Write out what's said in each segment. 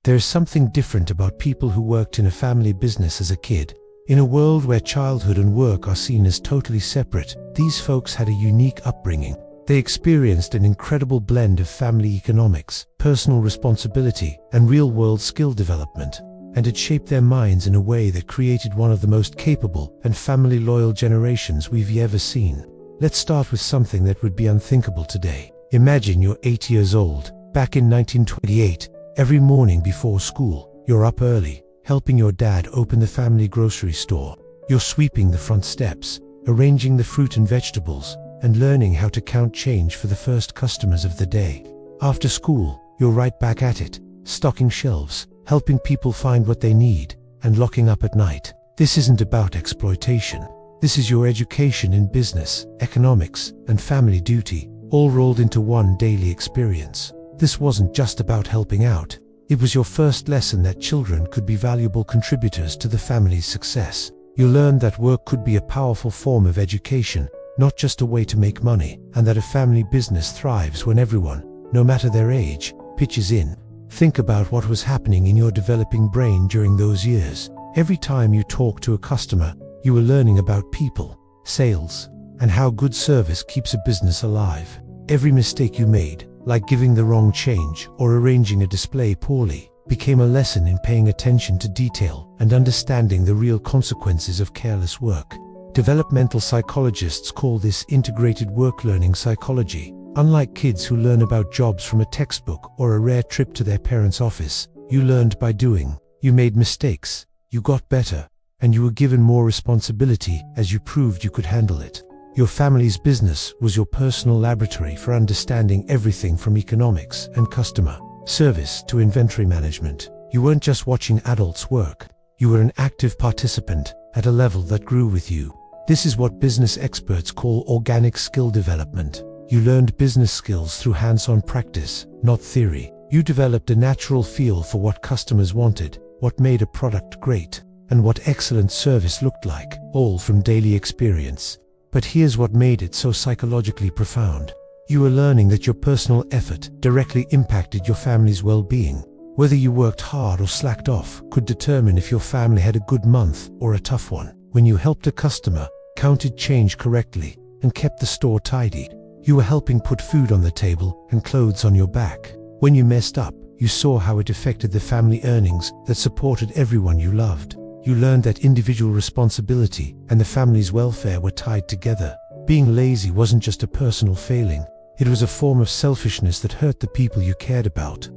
There is something different about people who worked in a family business as a kid. In a world where childhood and work are seen as totally separate, these folks had a unique upbringing. They experienced an incredible blend of family economics, personal responsibility, and real-world skill development, and it shaped their minds in a way that created one of the most capable and family-loyal generations we've ever seen. Let's start with something that would be unthinkable today. Imagine you're 8 years old. Back in 1928, every morning before school, you're up early, helping your dad open the family grocery store. You're sweeping the front steps, arranging the fruit and vegetables, and learning how to count change for the first customers of the day. After school, you're right back at it, stocking shelves, helping people find what they need, and locking up at night. This isn't about exploitation. This is your education in business, economics, and family duty, all rolled into one daily experience. This wasn't just about helping out. It was your first lesson that children could be valuable contributors to the family's success. You learned that work could be a powerful form of education, not just a way to make money, and that a family business thrives when everyone, no matter their age, pitches in. Think about what was happening in your developing brain during those years. Every time you talked to a customer, you were learning about people, sales, and how good service keeps a business alive. Every mistake you made, like giving the wrong change or arranging a display poorly, became a lesson in paying attention to detail and understanding the real consequences of careless work. Developmental psychologists call this integrated work learning psychology. Unlike kids who learn about jobs from a textbook or a rare trip to their parents' office, you learned by doing. You made mistakes, you got better, and you were given more responsibility as you proved you could handle it. Your family's business was your personal laboratory for understanding everything from economics and customer service to inventory management. You weren't just watching adults work. You were an active participant at a level that grew with you. This is what business experts call organic skill development. You learned business skills through hands-on practice, not theory. You developed a natural feel for what customers wanted, what made a product great, and what excellent service looked like, all from daily experience. But here's what made it so psychologically profound. You were learning that your personal effort directly impacted your family's well-being. Whether you worked hard or slacked off could determine if your family had a good month or a tough one. When you helped a customer, counted change correctly, and kept the store tidy, you were helping put food on the table and clothes on your back. When you messed up, you saw how it affected the family earnings that supported everyone you loved. You learned that individual responsibility and the family's welfare were tied together. Being lazy wasn't just a personal failing, it was a form of selfishness that hurt the people you cared about.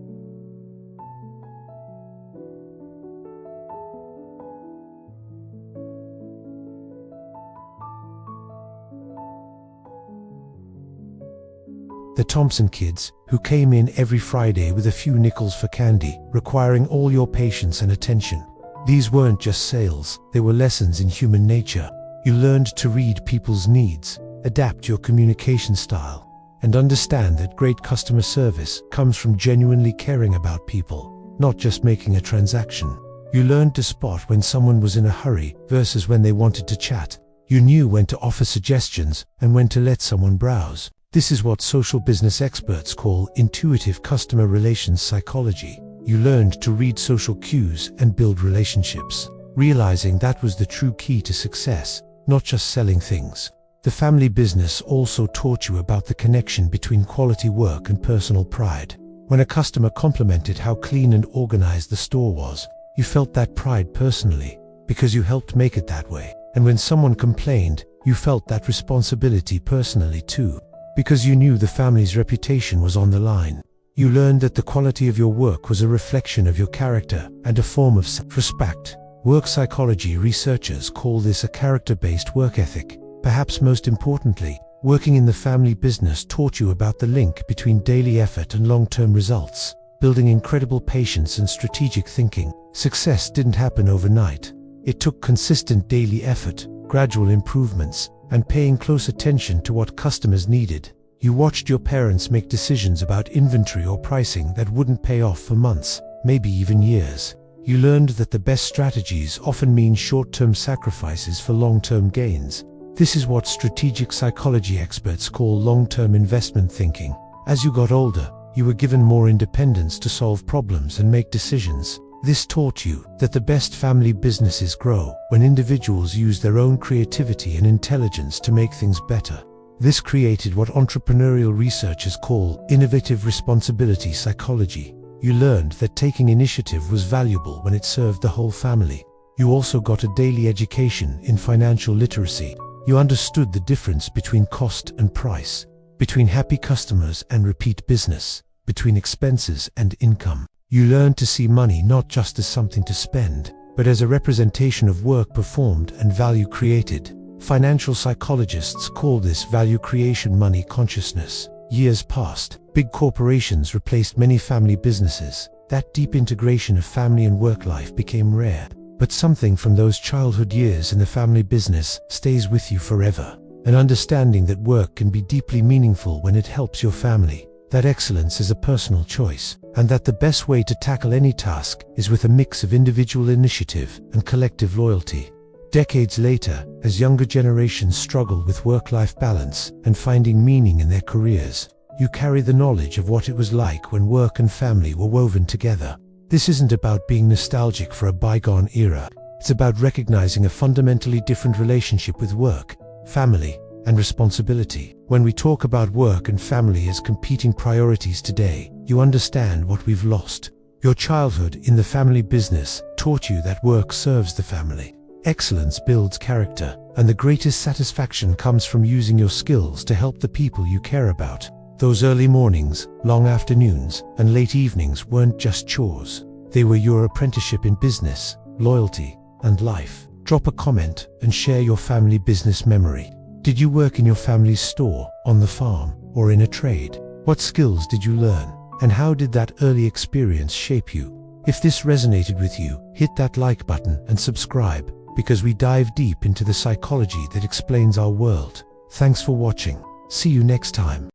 The Thompson kids, who came in every Friday with a few nickels for candy, requiring all your patience and attention. These weren't just sales, they were lessons in human nature. You learned to read people's needs, adapt your communication style, and understand that great customer service comes from genuinely caring about people, not just making a transaction. You learned to spot when someone was in a hurry versus when they wanted to chat. You knew when to offer suggestions and when to let someone browse. This is what social business experts call intuitive customer relations psychology. You learned to read social cues and build relationships, realizing that was the true key to success, not just selling things. The family business also taught you about the connection between quality work and personal pride. When a customer complimented how clean and organized the store was, you felt that pride personally, because you helped make it that way. And when someone complained, you felt that responsibility personally too, because you knew the family's reputation was on the line. You learned that the quality of your work was a reflection of your character and a form of self-respect. Work psychology researchers call this a character-based work ethic. Perhaps most importantly, working in the family business taught you about the link between daily effort and long-term results, building incredible patience and strategic thinking. Success didn't happen overnight. It took consistent daily effort, gradual improvements, and paying close attention to what customers needed. You watched your parents make decisions about inventory or pricing that wouldn't pay off for months, maybe even years. You learned that the best strategies often mean short-term sacrifices for long-term gains. This is what strategic psychology experts call long-term investment thinking. As you got older, You were given more independence to solve problems and make decisions. This taught you that the best family businesses grow when individuals use their own creativity and intelligence to make things better. This created what entrepreneurial researchers call innovative responsibility psychology. You learned that taking initiative was valuable when it served the whole family. You also got a daily education in financial literacy. You understood the difference between cost and price, between happy customers and repeat business, between expenses and income. You learned to see money not just as something to spend, but as a representation of work performed and value created. Financial psychologists call this value creation money consciousness. Years passed. Big corporations replaced many family businesses. That deep integration of family and work life became rare. But something from those childhood years in the family business stays with you forever. An understanding that work can be deeply meaningful when it helps your family, that excellence is a personal choice, and that the best way to tackle any task is with a mix of individual initiative and collective loyalty. Decades later, as younger generations struggle with work-life balance and finding meaning in their careers, you carry the knowledge of what it was like when work and family were woven together. This isn't about being nostalgic for a bygone era. It's about recognizing a fundamentally different relationship with work, family, and responsibility. When we talk about work and family as competing priorities today, you understand what we've lost. Your childhood in the family business taught you that work serves the family. Excellence builds character, and the greatest satisfaction comes from using your skills to help the people you care about. Those early mornings, long afternoons, and late evenings weren't just chores. They were your apprenticeship in business, loyalty, and life. Drop a comment and share your family business memory. Did you work in your family's store, on the farm, or in a trade? What skills did you learn? And how did that early experience shape you? If this resonated with you, hit that like button and subscribe, because we dive deep into the psychology that explains our world. Thanks for watching. See you next time.